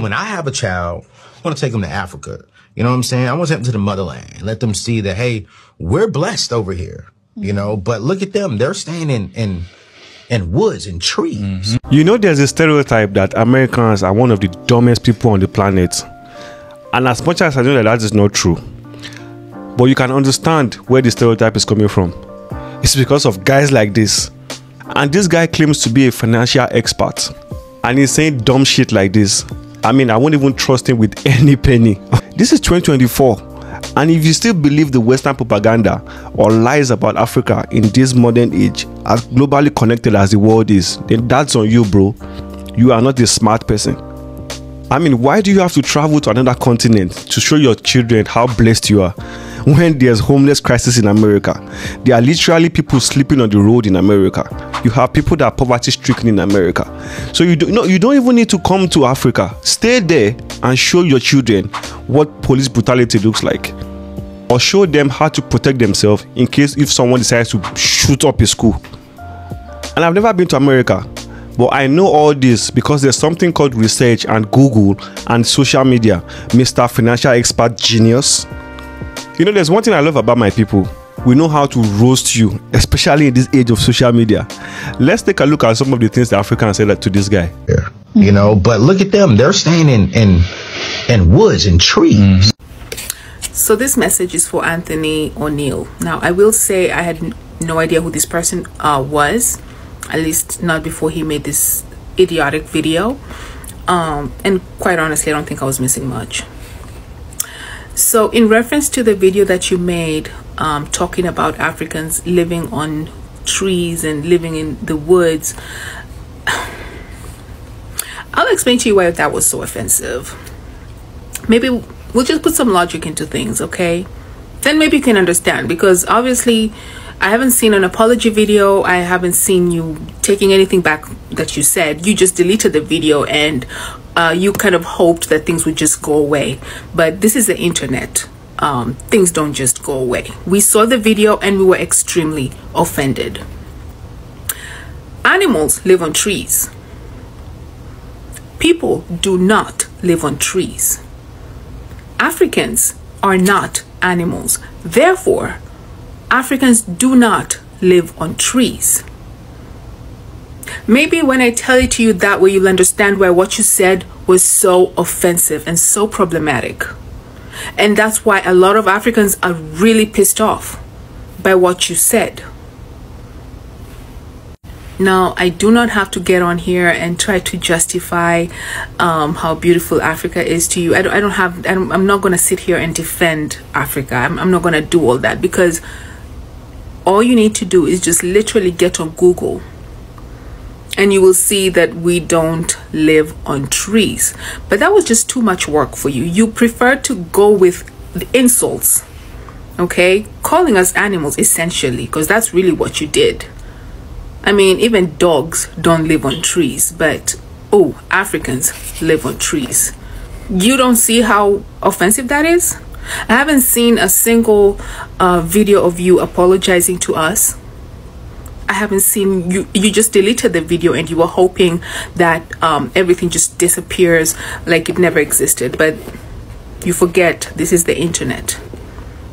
When I have a child, I want to take them to Africa. You know what I'm saying? I want to take them to the motherland. Let them see that, hey, we're blessed over here. You know, but look at them. They're staying in woods and trees. You know, there's a stereotype that Americans are one of the dumbest people on the planet. And as much as I know that that is not true, but you can understand where the stereotype is coming from. It's because of guys like this. And this guy claims to be a financial expert. And he's saying dumb shit like this. I mean, I won't even trust him with any penny. This is 2024. And if you still believe the Western propaganda or lies about Africa in this modern age, as globally connected as the world is, then that's on you, bro. You are not a smart person. I mean, why do you have to travel to another continent to show your children how blessed you are when there's homeless crisis in America? There are literally people sleeping on the road in America. You have people that are poverty-stricken in America. So you don't even need to come to Africa. Stay there and show your children what police brutality looks like, or show them how to protect themselves in case if someone decides to shoot up a school. And I've never been to America, but I know all this because there's something called research and Google and social media. Mr. Financial Expert Genius. You know, there's one thing I love about my people. We know how to roast you, especially in this age of social media. Let's take a look at some of the things the Africans said to this guy. Yeah. You know, but look at them. They're staying in woods and trees. So this message is for Anthony O'Neill. Now, I will say I had no idea who this person was, at least not before he made this idiotic video. And quite honestly, I don't think I was missing much. So in reference to the video that you made, talking about Africans living on trees and living in the woods, I'll explain to you why that was so offensive. Maybe we'll just put some logic into things, okay? Then maybe you can understand, because obviously I haven't seen an apology video. I haven't seen you taking anything back that you said. You just deleted the video and you kind of hoped that things would just go away. But this is the internet. Things don't just go away. We saw the video and we were extremely offended. Animals live on trees. People do not live on trees. Africans are not animals. Therefore, Africans do not live on trees. Maybe when I tell it to you that way, you'll understand why what you said was so offensive and so problematic. And that's why a lot of Africans are really pissed off by what you said. Now, I do not have to get on here and try to justify how beautiful Africa is to you. I'm not going to sit here and defend Africa. I'm not going to do all that, because all you need to do is just literally get on Google and you will see that we don't live on trees. But that was just too much work for you. You prefer to go with the insults, okay? Calling us animals, essentially, because that's really what you did. I mean, even dogs don't live on trees, but oh, Africans live on trees. You don't see how offensive that is? I haven't seen a single video of you apologizing to us. I haven't seen you. You just deleted the video and you were hoping that everything just disappears like it never existed. But you forget, this is the internet.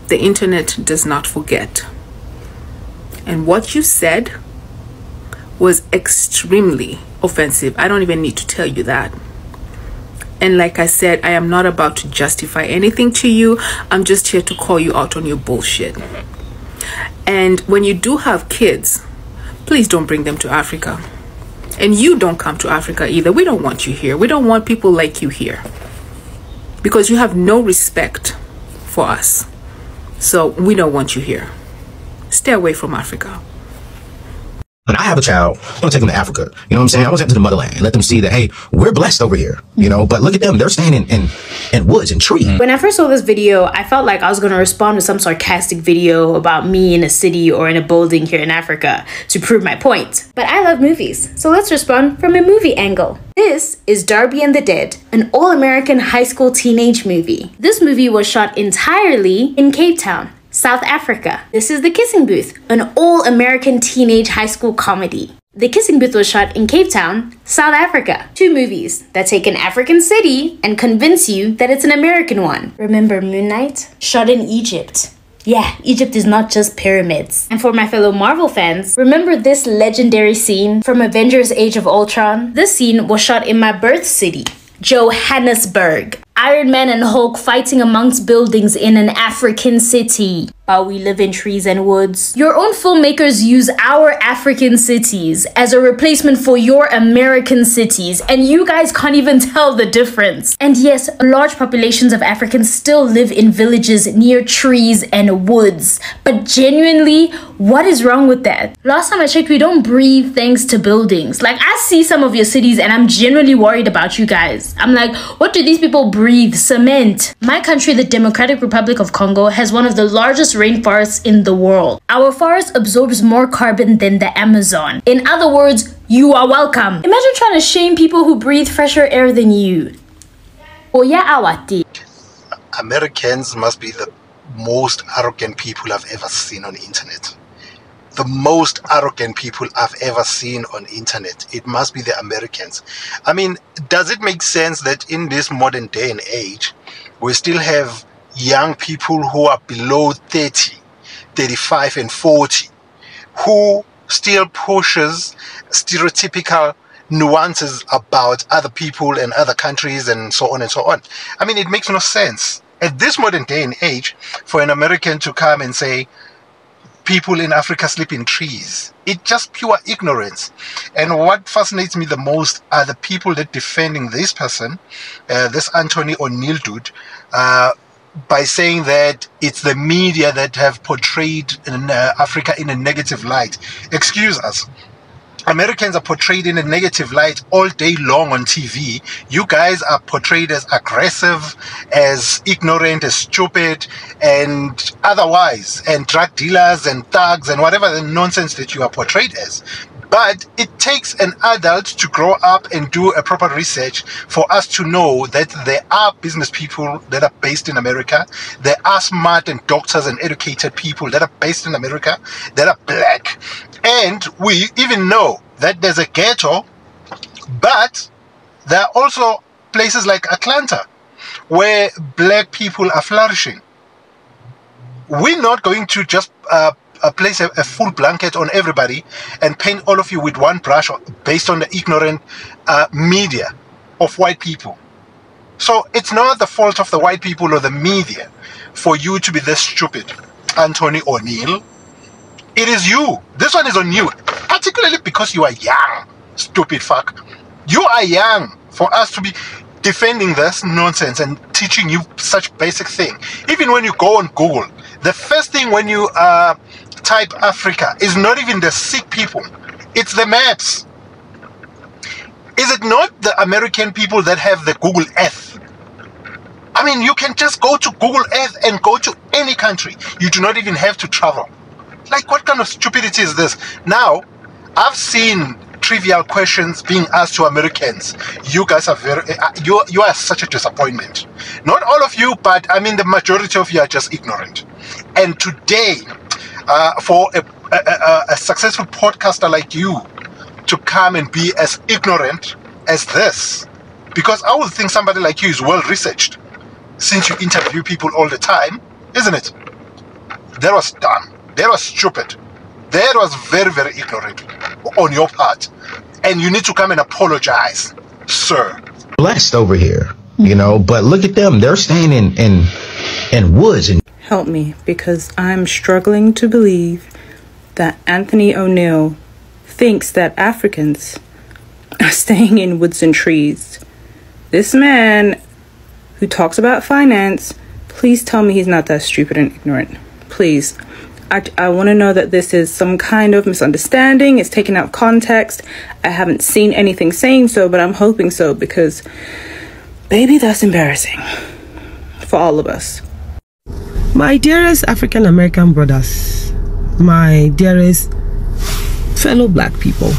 The internet does not forget. And what you said was extremely offensive. I don't even need to tell you that. And like I said, I am not about to justify anything to you. I'm just here to call you out on your bullshit. And when you do have kids, please don't bring them to Africa. And you don't come to Africa either. We don't want you here. We don't want people like you here, because you have no respect for us. So we don't want you here. Stay away from Africa. When I have a child, I want to take them to Africa. You know what I'm saying? I want to take them to the motherland. Let them see that, hey, we're blessed over here. You know, but look at them. They're staying in woods and trees. When I first saw this video, I felt like I was going to respond with some sarcastic video about me in a city or in a building here in Africa to prove my point. But I love movies, so let's respond from a movie angle. This is Darby and the Dead, an all-American high school teenage movie. This movie was shot entirely in Cape Town, South Africa. This is The Kissing Booth, an all-American teenage high school comedy. The kissing booth was shot in Cape Town, South Africa. 2 movies that take an African city and convince you that it's an American one. Remember Moon Knight? Shot in Egypt. Yeah, Egypt is not just pyramids. And for my fellow Marvel fans, remember this legendary scene from Avengers Age of Ultron? This scene was shot in my birth city, Johannesburg. Iron Man and Hulk fighting amongst buildings in an African city while we live in trees and woods. Your own filmmakers use our African cities as a replacement for your American cities, and you guys can't even tell the difference. And yes, large populations of Africans still live in villages near trees and woods, but genuinely, what is wrong with that? Last time I checked, we don't breathe thanks to buildings. Like, I see some of your cities and I'm genuinely worried about you guys. I'm like, what do these people breathe? Cement. My country, the Democratic Republic of Congo, has one of the largest rainforests in the world. Our forest absorbs more carbon than the Amazon. In other words, you are welcome. Imagine trying to shame people who breathe fresher air than you. Oya awati. Americans must be the most arrogant people I've ever seen on the internet. The most arrogant people I've ever seen on internet. It must be the Americans. I mean, does it make sense that in this modern day and age, we still have young people who are below 30, 35 and 40, who still pushes stereotypical nuances about other people and other countries and so on and so on? I mean, it makes no sense. At this modern day and age, for an American to come and say, people in Africa sleep in trees. It's just pure ignorance. And what fascinates me the most are the people that defending this person, this Anthony O'Neill dude, by saying that it's the media that have portrayed Africa in a negative light. Excuse us. Americans are portrayed in a negative light all day long on TV. You guys are portrayed as aggressive, as ignorant, as stupid, and otherwise, and drug dealers and thugs and whatever the nonsense that you are portrayed as. But it takes an adult to grow up and do a proper research for us to know that there are business people that are based in America. There are smart and doctors and educated people that are based in America that are black. And we even know that there's a ghetto, but there are also places like Atlanta where black people are flourishing. We're not going to just place a full blanket on everybody and paint all of you with one brush based on the ignorant media of white people. So it's not the fault of the white people or the media for you to be this stupid, Anthony O'Neill. It is you. This one is on you, particularly because you are young, stupid fuck. You are young for us to be defending this nonsense and teaching you such basic thing. Even when you go on Google, the first thing when you type Africa is not even the sick people, it's the maps. Is it not the American people that have the Google Earth? I mean, you can just go to Google Earth and go to any country. You do not even have to travel. Like, what kind of stupidity is this? Now, I've seen trivial questions being asked to Americans. You guys are you are such a disappointment. Not all of you, but I mean the majority of you are just ignorant. And today, for a successful podcaster like you to come and be as ignorant as this, because I would think somebody like you is well researched, since you interview people all the time, isn't it? That was dumb. That was stupid. That was very, very ignorant on your part. And you need to come and apologize, sir. Blessed over here, you know, but look at them. They're staying in woods. And help me, because I'm struggling to believe that Anthony O'Neill thinks that Africans are staying in woods and trees. This man who talks about finance, please tell me he's not that stupid and ignorant. Please. I want to know that this is some kind of misunderstanding. It's taken out of context. I haven't seen anything saying so, but I'm hoping so, because, baby, that's embarrassing for all of us. My dearest African American brothers, my dearest fellow black people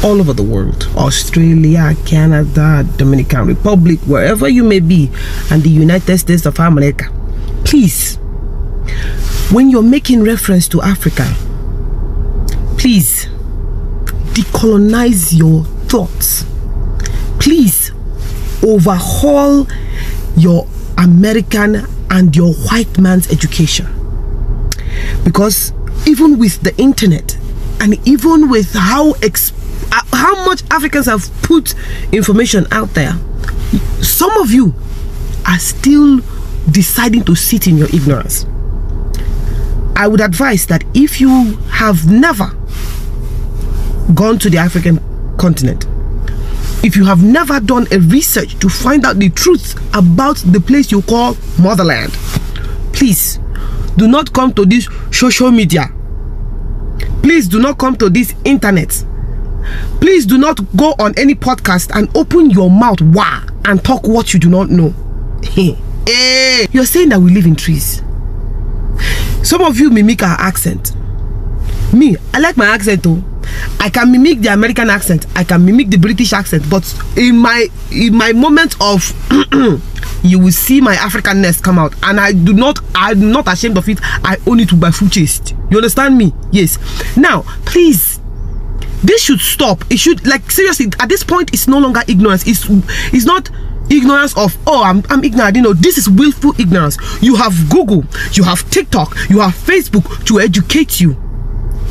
all over the world, Australia, Canada, Dominican Republic, wherever you may be, and the United States of America, please, when you're making reference to Africa, please decolonize your thoughts. Please overhaul your American and your white man's education. Because even with the internet, and even with how much Africans have put information out there, some of you are still deciding to sit in your ignorance. I would advise that if you have never gone to the African continent, if you have never done a research to find out the truth about the place you call motherland, please do not come to this social media. Please do not come to this internet. Please do not go on any podcast and open your mouth and talk what you do not know. You're saying that we live in trees. Some of you mimic our accent. Me, I like my accent too. I can mimic the American accent, I can mimic the British accent, but in my moment of you will see my Africanness come out, and I'm not ashamed of it. I own it with my full chest. You understand me? Yes. Now, please, this should stop. It should, like, seriously, at this point, it's no longer ignorance. It's not ignorance of, oh, I'm ignorant. You know, this is willful ignorance. You have Google, you have TikTok, you have Facebook to educate you.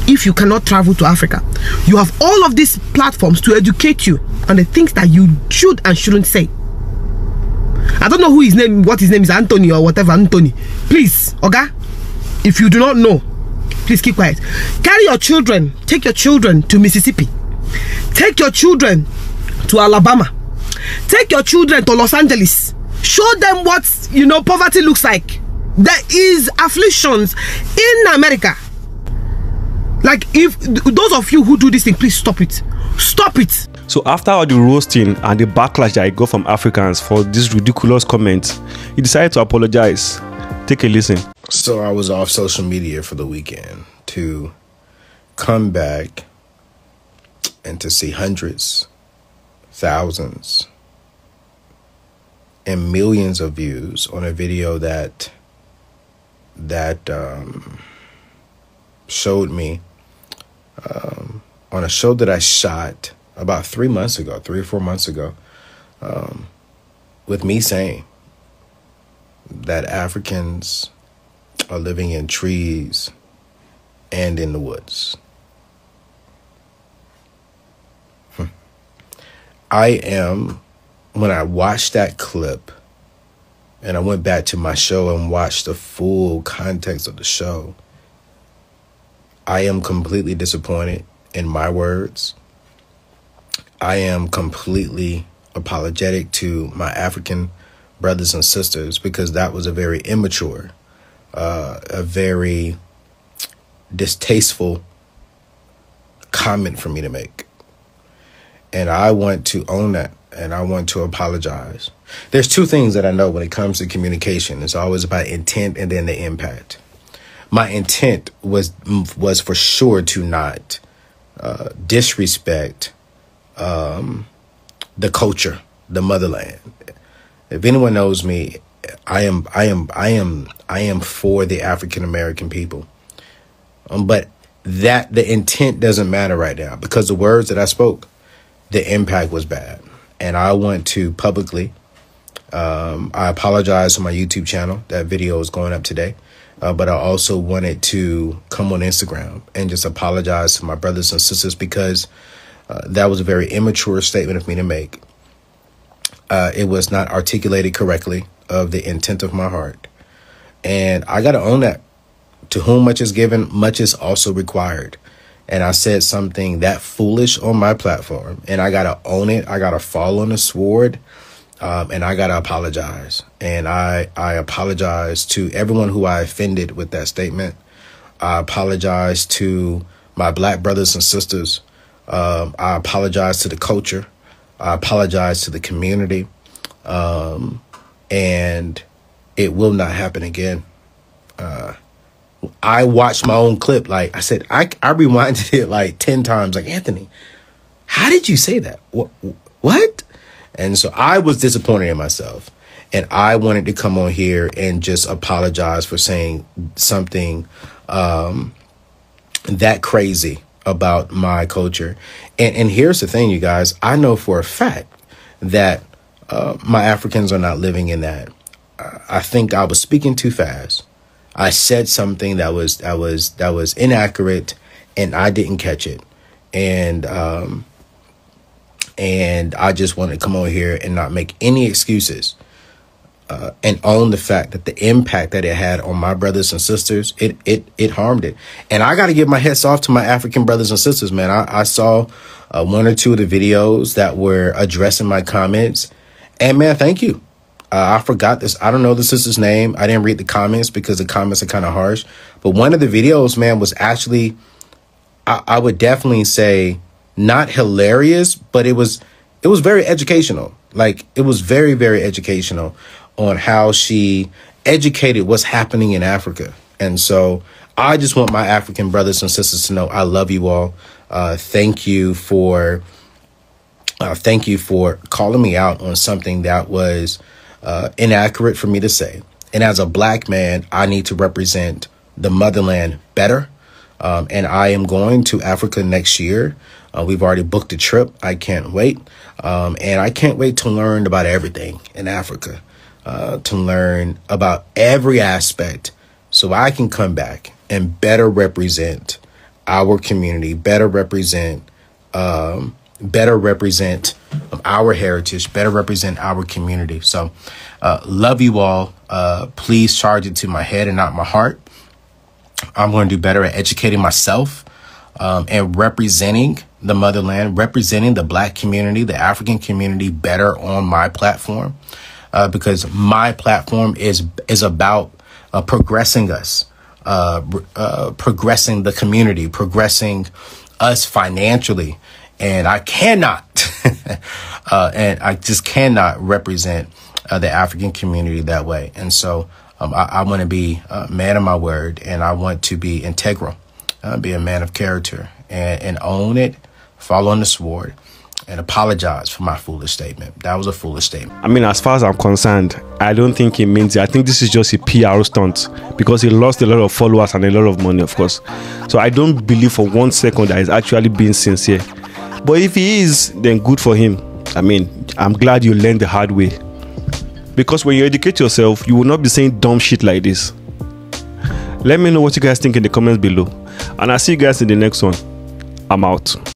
If you cannot travel to Africa, you have all of these platforms to educate you on the things that you should and shouldn't say. I don't know what his name is, Anthony or whatever, Anthony. Please, okay? If you do not know, please keep quiet. Carry your children, take your children to Mississippi. Take your children to Alabama. Take your children to Los Angeles. Show them what, you know, poverty looks like. There is afflictions in America. Like, if those of you who do this thing, please stop it. Stop it. So after all the roasting and the backlash that I got from Africans for this ridiculous comment, he decided to apologize. Take a listen. So I was off social media for the weekend to come back and to see hundreds, thousands, and millions of views on a video that showed me on a show that I shot about 3 or 4 months ago, with me saying that Africans are living in trees and in the woods. When I watched that clip and I went back to my show and watched the full context of the show, I am completely disappointed in my words. I am completely apologetic to my African brothers and sisters, because that was a very immature, a very distasteful comment for me to make. And I want to own that, and I want to apologize. There's two things that I know when it comes to communication. It's always about intent and then the impact. My intent was for sure to not disrespect the culture, the motherland. If anyone knows me, I am for the African American people. But the intent doesn't matter right now, because the words that I spoke, the impact was bad. And I want to publicly, I apologize on my YouTube channel. That video is going up today. But I also wanted to come on Instagram and just apologize to my brothers and sisters, because that was a very immature statement of me to make. It was not articulated correctly of the intent of my heart. And I got to own that. To whom much is given, much is also required. And I said something that foolish on my platform, and I got to own it. I got to fall on the sword. And I got to apologize. And I apologize to everyone who I offended with that statement. I apologize to my black brothers and sisters. I apologize to the culture. I apologize to the community. And it will not happen again. I watched my own clip. Like I said, I rewinded it like 10 times. Like, Anthony, how did you say that? What? And so I was disappointed in myself, and I wanted to come on here and just apologize for saying something that crazy about my culture. And here's the thing, you guys. I know for a fact that my Africans are not living in that. I think I was speaking too fast. I said something that was inaccurate, and I didn't catch it. And I just want to come over here and not make any excuses, and own the fact that the impact that it had on my brothers and sisters, it harmed it. And I got to give my hats off to my African brothers and sisters, man. I saw one or two of the videos that were addressing my comments, and man, thank you. I forgot this. I don't know the sister's name. I didn't read the comments because the comments are kind of harsh. But one of the videos, man, was actually, I would definitely say, not hilarious, but it was very educational. Like, it was very, very educational on how she educated what's happening in Africa. And so I just want my African brothers and sisters to know I love you all. Thank you for calling me out on something that was inaccurate for me to say. And as a black man, I need to represent the motherland better. And I am going to Africa next year. We've already booked a trip. I can't wait. And I can't wait to learn about everything in Africa, to learn about every aspect so I can come back and better represent our community, better represent our heritage, better represent our community. So love you all. Please charge it to my head and not my heart. I'm going to do better at educating myself and representing the motherland, representing the black community, the African community better on my platform, because my platform is about progressing us, progressing the community, progressing us financially. And I cannot, and I just cannot represent the African community that way. And so I want to be a man of my word, and I want to be integral, be a man of character, and own it, follow on the sword, and apologize for my foolish statement. That was a foolish statement. I mean, as far as I'm concerned, I don't think he means it. I think this is just a PR stunt because he lost a lot of followers and a lot of money, of course. So I don't believe for 1 second that he's actually being sincere. But if he is, then good for him. I mean, I'm glad you learned the hard way. Because when you educate yourself, you will not be saying dumb shit like this. Let me know what you guys think in the comments below. And I'll see you guys in the next one. I'm out.